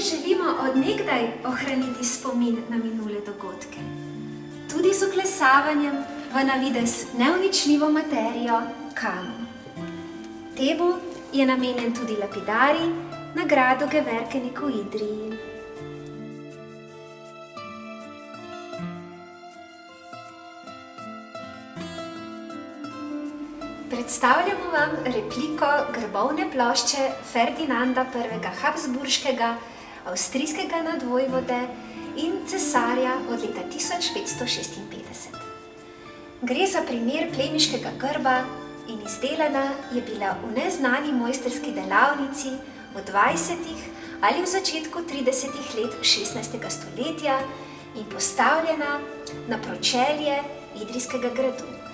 želimo od nekdaj ohraniti spomin na minule dogodke. Tudi z vklesavanjem v na videz neuničljivo materijo kamen. Temu je namenjen tudi lapidarij na gradu Geverkenik v Idriji. Predstavljamo vam repliko grbovne plošče Ferdinanda I. Habsburškega, avstrijskega nadvojvode in cesarja od leta 1556. Gre za primer plemiškega grba in izdelana je bila v neznani mojstrski delavnici v 20. ali v začetku 30. let 16. stoletja in postavljena na pročelje idrijskega gradu.